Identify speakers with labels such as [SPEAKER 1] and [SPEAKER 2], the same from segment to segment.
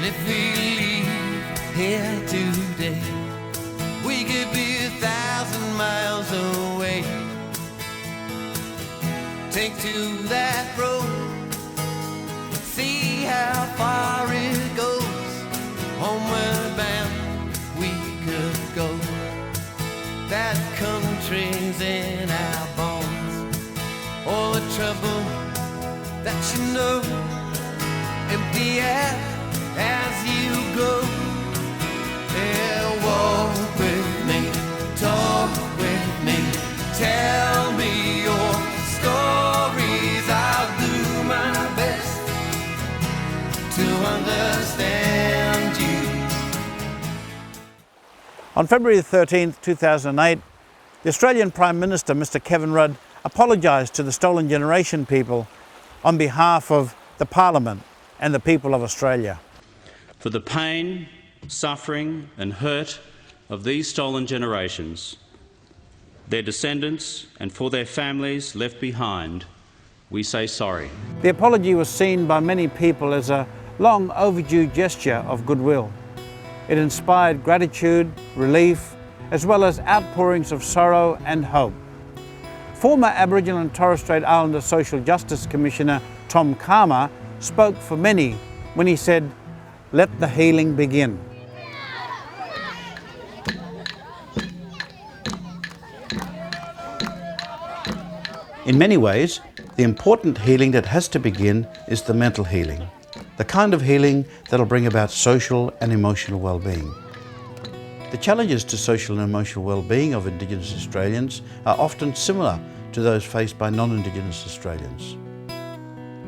[SPEAKER 1] if we leave here today, we could be 1,000 miles away. Take to that road, see how far it goes. Homeward bound we could go. That country's in our bones. All the trouble that you know, empty out as you go. Yeah, walk with me, talk with me, tell me your stories. I'll do my best to understand you.
[SPEAKER 2] On February 13th, 2008, the Australian Prime Minister, Mr. Kevin Rudd, apologised to the Stolen Generation people on behalf of the Parliament and the people of Australia.
[SPEAKER 3] For the pain, suffering and hurt of these stolen generations, their descendants and for their families left behind, we say sorry.
[SPEAKER 2] The apology was seen by many people as a long overdue gesture of goodwill. It inspired gratitude, relief, as well as outpourings of sorrow and hope. Former Aboriginal and Torres Strait Islander Social Justice Commissioner Tom Calma spoke for many when he said, "Let the healing begin." In many ways, the important healing that has to begin is the mental healing, the kind of healing that'll bring about social and emotional well-being. The challenges to social and emotional well-being of Indigenous Australians are often similar to those faced by non-Indigenous Australians.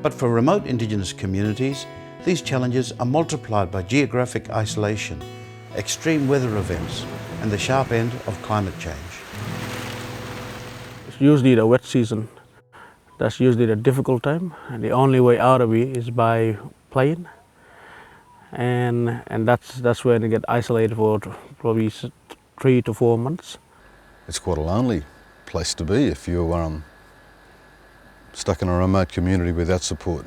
[SPEAKER 2] But for remote Indigenous communities, these challenges are multiplied by geographic isolation, extreme weather events, and the sharp end of climate change.
[SPEAKER 4] It's usually the wet season. That's usually the difficult time, and the only way out of it is by playing. And that's when they get isolated for probably 3 to 4 months.
[SPEAKER 5] It's quite a lonely place to be if you're stuck in a remote community without support.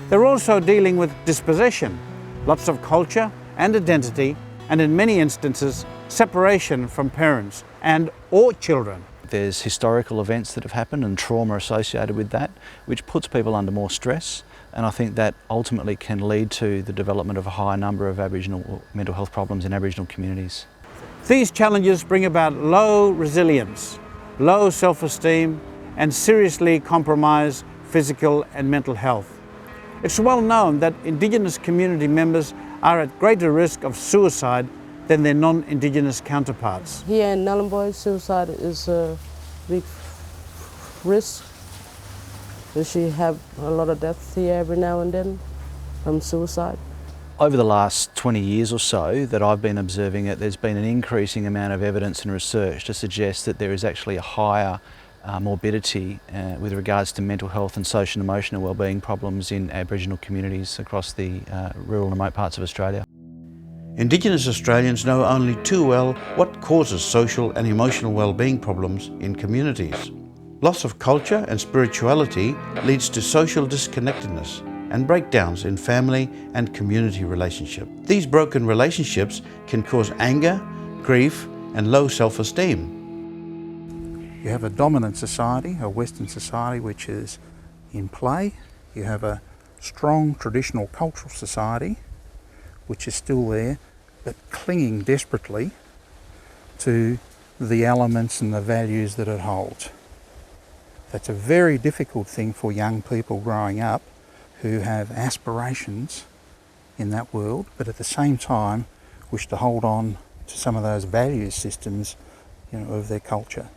[SPEAKER 2] They're also dealing with dispossession, lots of culture and identity, and in many instances, separation from parents and or children.
[SPEAKER 6] There's historical events that have happened and trauma associated with that, which puts people under more stress, and I think that ultimately can lead to the development of a higher number of Aboriginal mental health problems in Aboriginal communities.
[SPEAKER 2] These challenges bring about low resilience, low self-esteem, and seriously compromise physical and mental health. It's well known that Indigenous community members are at greater risk of suicide than their non-Indigenous counterparts.
[SPEAKER 7] Here in Nhulunbuy, suicide is a big risk. We have a lot of deaths here every now and then from suicide.
[SPEAKER 6] Over the last 20 years or so that I've been observing it, there's been an increasing amount of evidence and research to suggest that there is actually a higher morbidity with regards to mental health and social and emotional wellbeing problems in Aboriginal communities across the rural and remote parts of Australia.
[SPEAKER 2] Indigenous Australians know only too well what causes social and emotional well-being problems in communities. Loss of culture and spirituality leads to social disconnectedness and breakdowns in family and community relationships. These broken relationships can cause anger, grief, and low self-esteem. You have a dominant society, a Western society, which is in play. You have a strong traditional cultural society, which is still there, but clinging desperately to the elements and the values that it holds. That's a very difficult thing for young people growing up who have aspirations in that world, but at the same time wish to hold on to some of those value systems, of their culture.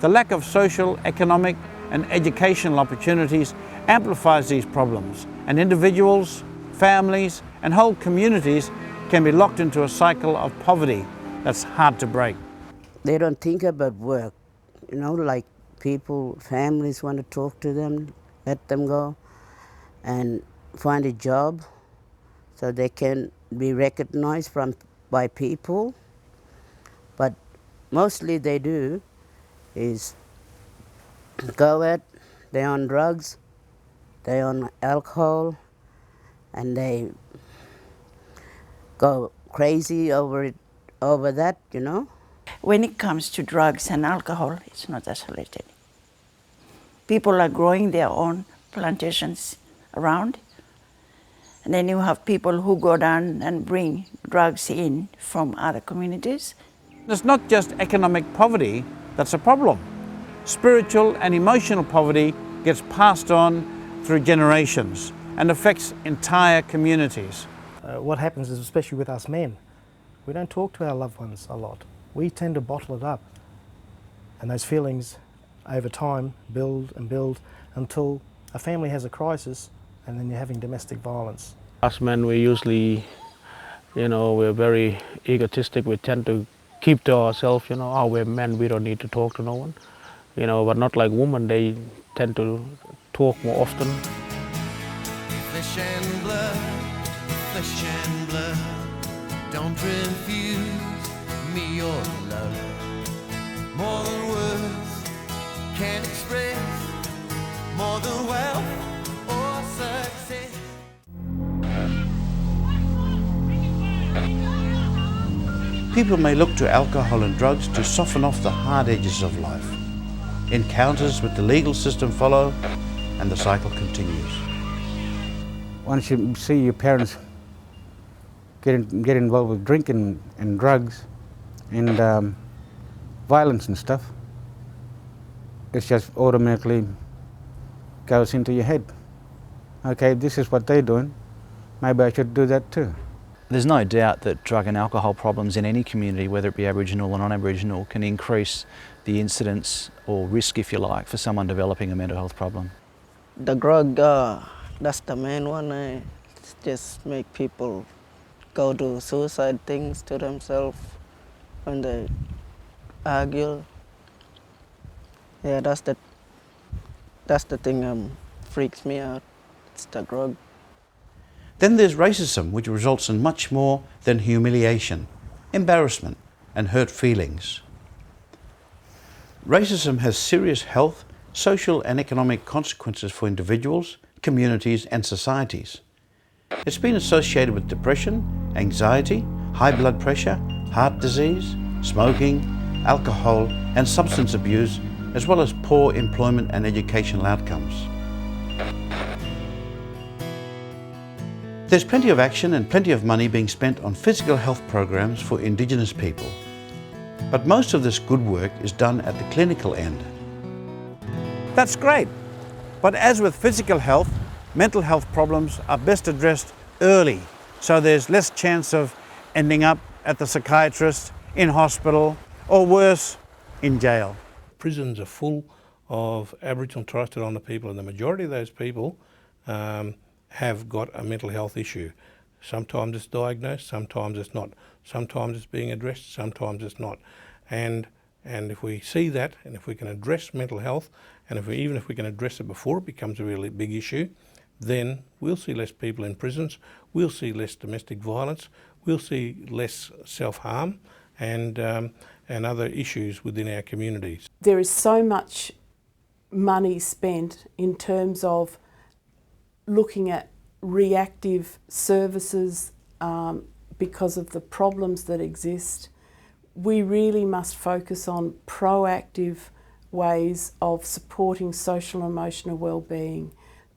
[SPEAKER 2] The lack of social, economic and educational opportunities amplifies these problems, and individuals, families and whole communities can be locked into a cycle of poverty that's hard to break.
[SPEAKER 7] They don't think about work, like people, families want to talk to them, let them go and find a job so they can be recognized by people. But mostly they do is go out, they're on drugs, they're on alcohol, and they go crazy over that, you know.
[SPEAKER 8] When it comes to drugs and alcohol, it's not isolated. People are growing their own plantations around, and then you have people who go down and bring drugs in from other communities.
[SPEAKER 2] It's not just economic poverty that's a problem. Spiritual and emotional poverty gets passed on through generations and affects entire communities.
[SPEAKER 9] What happens is, especially with us men, we don't talk to our loved ones a lot. We tend to bottle it up, and those feelings over time build and build until a family has a crisis, and then you're having domestic violence.
[SPEAKER 4] Us men, we usually, we're very egotistic. We tend to keep to ourselves, oh, we're men, we don't need to talk to no one. But not like women, they tend to talk more often.
[SPEAKER 1] Flesh and blood, flesh and blood, don't refuse me your love. More than words can express, more than wealth or success.
[SPEAKER 2] People may look to alcohol and drugs to soften off the hard edges of life. Encounters with the legal system follow, and the cycle continues.
[SPEAKER 10] Once you see your parents get involved with drinking and drugs and violence and stuff, it just automatically goes into your head. Okay, this is what they're doing, maybe I should do that too.
[SPEAKER 6] There's no doubt that drug and alcohol problems in any community, whether it be Aboriginal or non-Aboriginal, can increase the incidence or risk, if you like, for someone developing a mental health problem.
[SPEAKER 11] The drug, that's the main one. It's just make people go do suicide things to themselves when they argue. Yeah, that's the thing freaks me out. It's the drug.
[SPEAKER 2] Then there's racism, which results in much more than humiliation, embarrassment, and hurt feelings. Racism has serious health, social and economic consequences for individuals, communities and societies. It's been associated with depression, anxiety, high blood pressure, heart disease, smoking, alcohol and substance abuse, as well as poor employment and educational outcomes. There's plenty of action and plenty of money being spent on physical health programs for Indigenous people. But most of this good work is done at the clinical end. That's great, but as with physical health, mental health problems are best addressed early, so there's less chance of ending up at the psychiatrist, in hospital, or worse, in jail.
[SPEAKER 12] Prisons are full of Aboriginal and Torres Strait Islander people, and the majority of those people have got a mental health issue. Sometimes it's diagnosed, sometimes it's not. Sometimes it's being addressed, sometimes it's not. And if we see that, and if we can address mental health, and even if we can address it before it becomes a really big issue, then we'll see less people in prisons, we'll see less domestic violence, we'll see less self-harm and other issues within our communities.
[SPEAKER 13] There is so much money spent in terms of looking at reactive services because of the problems that exist. We really must focus on proactive ways of supporting social and emotional well-being.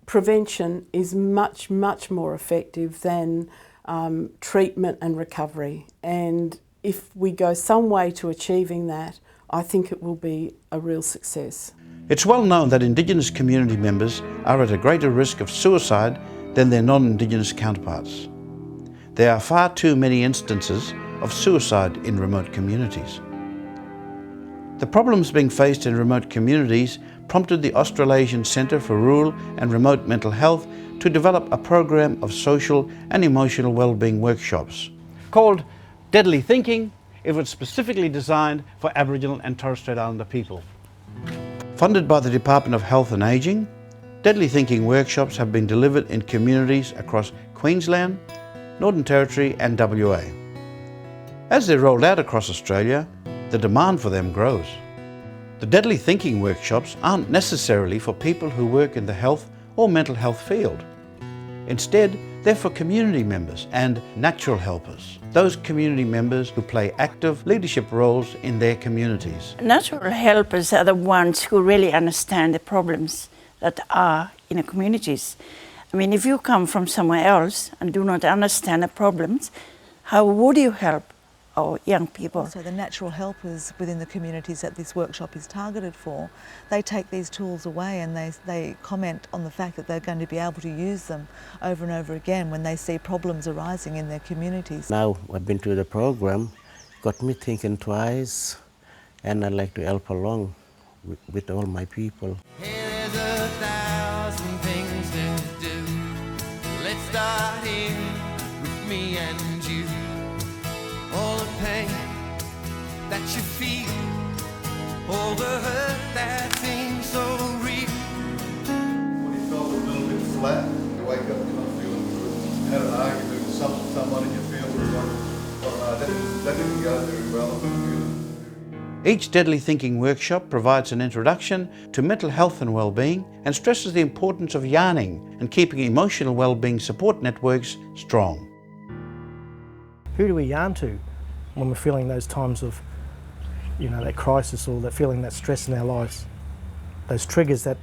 [SPEAKER 13] Prevention is much, much more effective than treatment and recovery. And if we go some way to achieving that, I think it will be a real success.
[SPEAKER 2] It's well known that Indigenous community members are at a greater risk of suicide than their non-Indigenous counterparts. There are far too many instances of suicide in remote communities. The problems being faced in remote communities prompted the Australasian Centre for Rural and Remote Mental Health to develop a program of social and emotional wellbeing workshops called Deadly Thinking. It was specifically designed for Aboriginal and Torres Strait Islander people. Funded by the Department of Health and Ageing, Deadly Thinking workshops have been delivered in communities across Queensland, Northern Territory and WA. As they're rolled out across Australia, the demand for them grows. The Deadly Thinking workshops aren't necessarily for people who work in the health or mental health field. Instead, They're for community members and natural helpers, those community members who play active leadership roles in their communities.
[SPEAKER 8] Natural helpers are the ones who really understand the problems that are in the communities. I mean, if you come from somewhere else and do not understand the problems, how would you help our young people?
[SPEAKER 14] So the natural helpers within the communities that this workshop is targeted for, they take these tools away and they comment on the fact that they're going to be able to use them over and over again when they see problems arising in their communities.
[SPEAKER 15] Now I've been to the program, got me thinking twice, and I'd like to help along with all my people.
[SPEAKER 1] There's 1,000 things to do. Let's start here with me and you. All the pain that you feel, all the hurt that seems so real.
[SPEAKER 5] When you felt a little bit flat, you wake up, you're not feeling good. Had an argument with someone and you feel that didn't go very well.
[SPEAKER 2] Each Deadly Thinking workshop provides an introduction to mental health and well-being and stresses the importance of yarning and keeping emotional well-being support networks strong.
[SPEAKER 9] Who do we yarn to when we're feeling those times of, that crisis or that feeling that stress in our lives? Those triggers that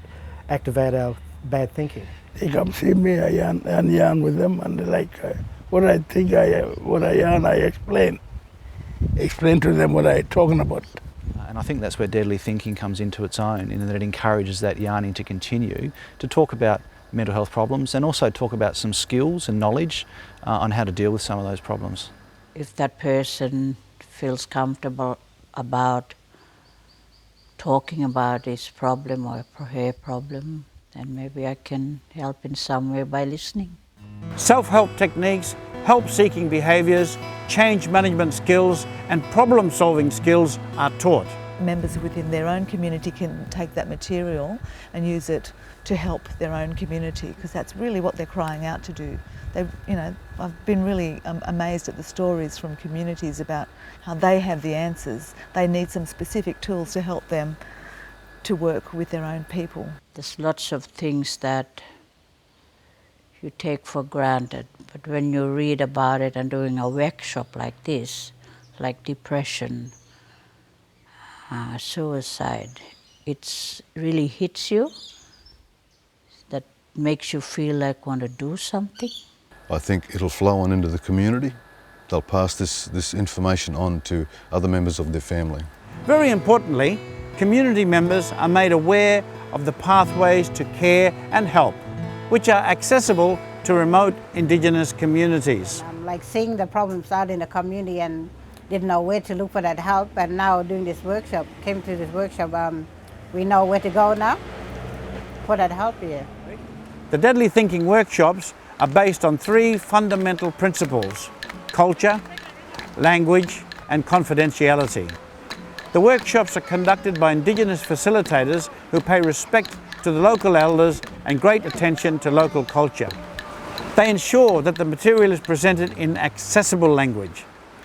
[SPEAKER 9] activate our bad thinking.
[SPEAKER 16] They come see me, I yarn with them, and what I think, what I yarn, I explain to them what I'm talking about.
[SPEAKER 6] And I think that's where Deadly Thinking comes into its own, in that it encourages that yarning to continue, to talk about mental health problems and also talk about some skills and knowledge on how to deal with some of those problems.
[SPEAKER 17] If that person feels comfortable about talking about his problem or her problem, then maybe I can help in some way by listening.
[SPEAKER 2] Self-help techniques, help-seeking behaviours, change management skills and problem-solving skills are taught.
[SPEAKER 14] Members within their own community can take that material and use it to help their own community, because that's really what they're crying out to do. I've been really amazed at the stories from communities about how they have the answers. They need some specific tools to help them to work with their own people.
[SPEAKER 17] There's lots of things that you take for granted, but when you read about it and doing a workshop like this, like depression, suicide, it really hits you, that makes you feel like want to do something.
[SPEAKER 5] I think it'll flow on into the community. They'll pass this information on to other members of their family.
[SPEAKER 2] Very importantly, community members are made aware of the pathways to care and help, which are accessible to remote Indigenous communities.
[SPEAKER 18] Like seeing the problems out in the community and didn't know where to look for that help, and now doing this workshop, came to this workshop, we know where to go now for that help here.
[SPEAKER 2] The Deadly Thinking workshops are based on 3 fundamental principles: culture, language and confidentiality. The workshops are conducted by Indigenous facilitators who pay respect to the local elders and great attention to local culture. They ensure that the material is presented in accessible language.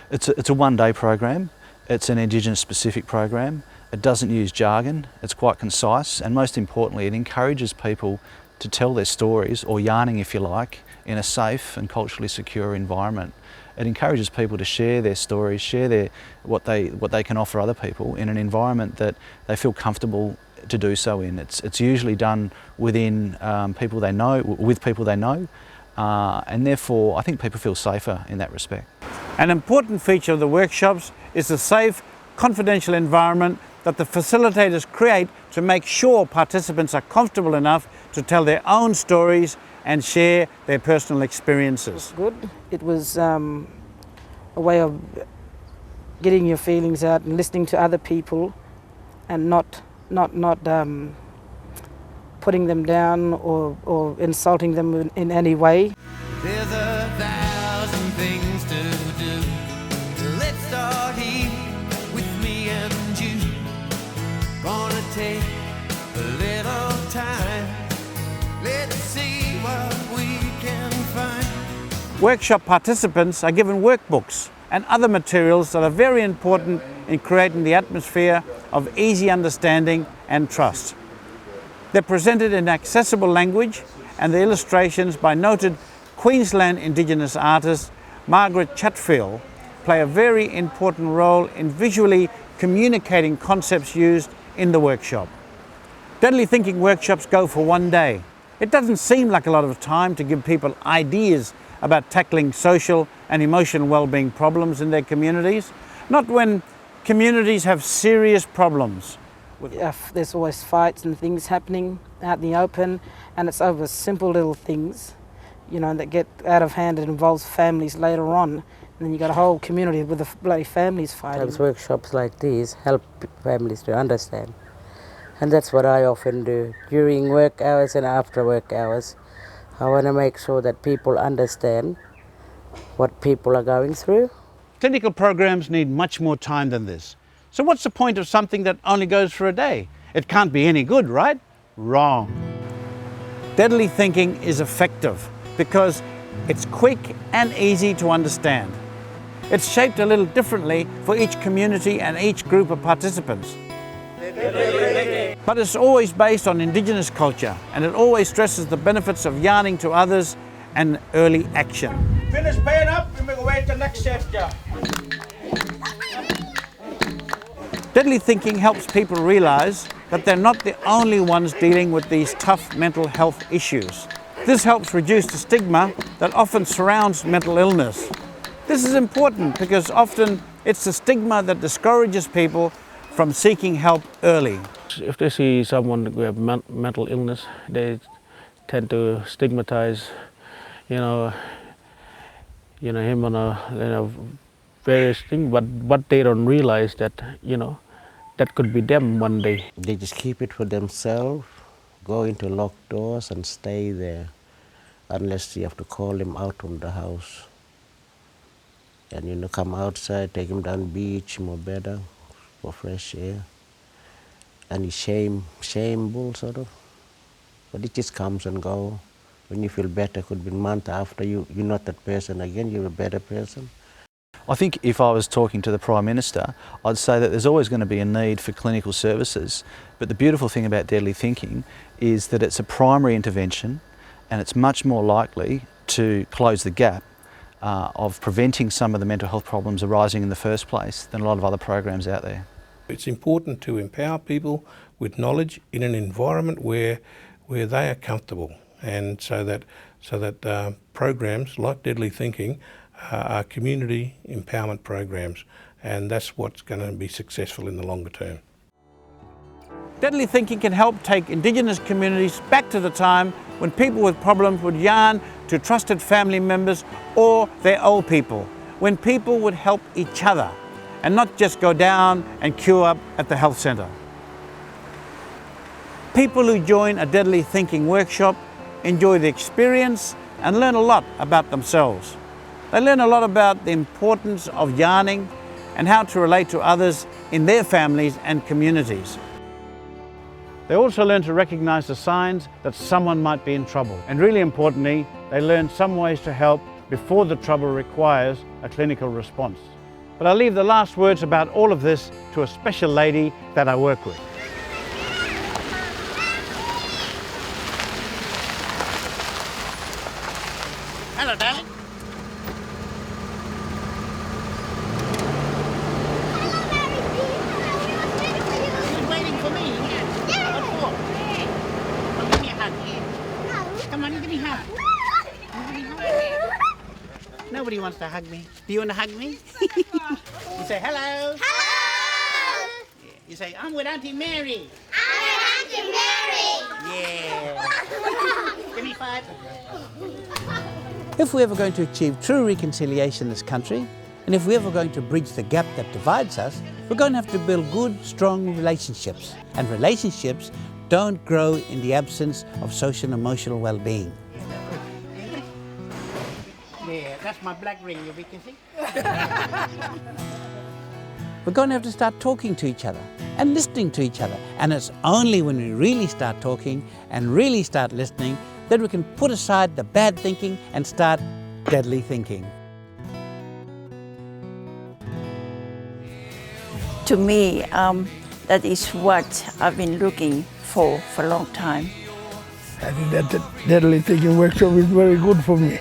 [SPEAKER 6] It's a one-day program. It's an Indigenous specific program. It doesn't use jargon. It's quite concise, and most importantly, it encourages people to tell their stories, or yarning if you like, in a safe and culturally secure environment. It encourages people to share their stories, share what they can offer other people in an environment that they feel comfortable to do so in. It's usually done within people they know, with people they know, and therefore I think people feel safer in that respect.
[SPEAKER 2] An important feature of the workshops is the safe, confidential environment that the facilitators create to make sure participants are comfortable enough to tell their own stories and share their personal experiences.
[SPEAKER 19] Good. It was a way of getting your feelings out and listening to other people, and not putting them down or insulting them in any way.
[SPEAKER 1] There's 1,000 things to do. Let's start here with me and you. Gonna take a little time. Let's see what we can find.
[SPEAKER 2] Workshop participants are given workbooks and other materials that are very important in creating the atmosphere of easy understanding and trust. They're presented in accessible language, and the illustrations by noted Queensland Indigenous artist Margaret Chatfield play a very important role in visually communicating concepts used in the workshop. Deadly Thinking workshops go for one day. It doesn't seem like a lot of time to give people ideas about tackling social and emotional well-being problems in their communities, not when communities have serious problems.
[SPEAKER 19] There's always fights and things happening out in the open, and it's over simple little things, you know, that get out of hand and involves families later on. And then you got a whole community with the bloody families fighting.
[SPEAKER 7] Sometimes workshops like these help families to understand. And that's what I often do during work hours and after work hours. I want to make sure that people understand what people are going through.
[SPEAKER 2] Clinical programs need much more time than this. So what's the point of something that only goes for a day? It can't be any good, right? Wrong. Deadly Thinking is effective because it's quick and easy to understand. It's shaped a little differently for each community and each group of participants. But it's always based on Indigenous culture, and it always stresses the benefits of yarning to others and early action.
[SPEAKER 10] Finish paying up and we go wait the next shift, yeah.
[SPEAKER 2] Deadly Thinking helps people realise that they're not the only ones dealing with these tough mental health issues. This helps reduce the stigma that often surrounds mental illness. This is important because often it's the stigma that discourages people from seeking help early.
[SPEAKER 4] If they see someone who have mental illness, they tend to stigmatize, him on various things, but they don't realize that, that could be them one day.
[SPEAKER 15] They just keep it for themselves, go into locked doors and stay there, unless you have to call them out from the house. And come outside, take them down beach, more better, for fresh air. And it's shameful sort of, but it just comes and goes. When you feel better, could be a month after you're not that person again, you're a better person.
[SPEAKER 6] I think if I was talking to the Prime Minister, I'd say that there's always going to be a need for clinical services, but the beautiful thing about Deadly Thinking is that it's a primary intervention and it's much more likely to close the gap of preventing some of the mental health problems arising in the first place than a lot of other programs out there.
[SPEAKER 12] It's important to empower people with knowledge in an environment where they are comfortable, and so that programs like Deadly Thinking are community empowerment programs, and that's what's going to be successful in the longer term.
[SPEAKER 2] Deadly Thinking can help take Indigenous communities back to the time when people with problems would yarn to trusted family members or their old people, when people would help each other and not just go down and queue up at the health centre. People who join a Deadly Thinking workshop enjoy the experience and learn a lot about themselves. They learn a lot about the importance of yarning and how to relate to others in their families and communities. They also learn to recognise the signs that someone might be in trouble. And really importantly, they learn some ways to help before the trouble requires a clinical response. But I'll leave the last words about all of this to a special lady that I work with.
[SPEAKER 10] Hello, darling. You're waiting for me? Yeah. What for? Oh, give me a hug. No. Come on, give me a hug. Nobody wants to hug me. Do you want to hug me? You say hello. Hello. Yeah. You say, I'm with Auntie Mary. I'm with Auntie Mary. Yeah. Give me 5.
[SPEAKER 2] If we're ever going to achieve true reconciliation in this country, and if we're ever going to bridge the gap that divides us, we're going to have to build good, strong relationships. And relationships don't grow in the absence of social and emotional well-being.
[SPEAKER 10] Yeah, that's my black ring, you can see.
[SPEAKER 2] We're going to have to start talking to each other and listening to each other. And it's only when we really start talking and really start listening that we can put aside the bad thinking and start deadly thinking.
[SPEAKER 8] To me, that is what I've been looking for a long time.
[SPEAKER 16] I think that the Deadly Thinking workshop is very good for me.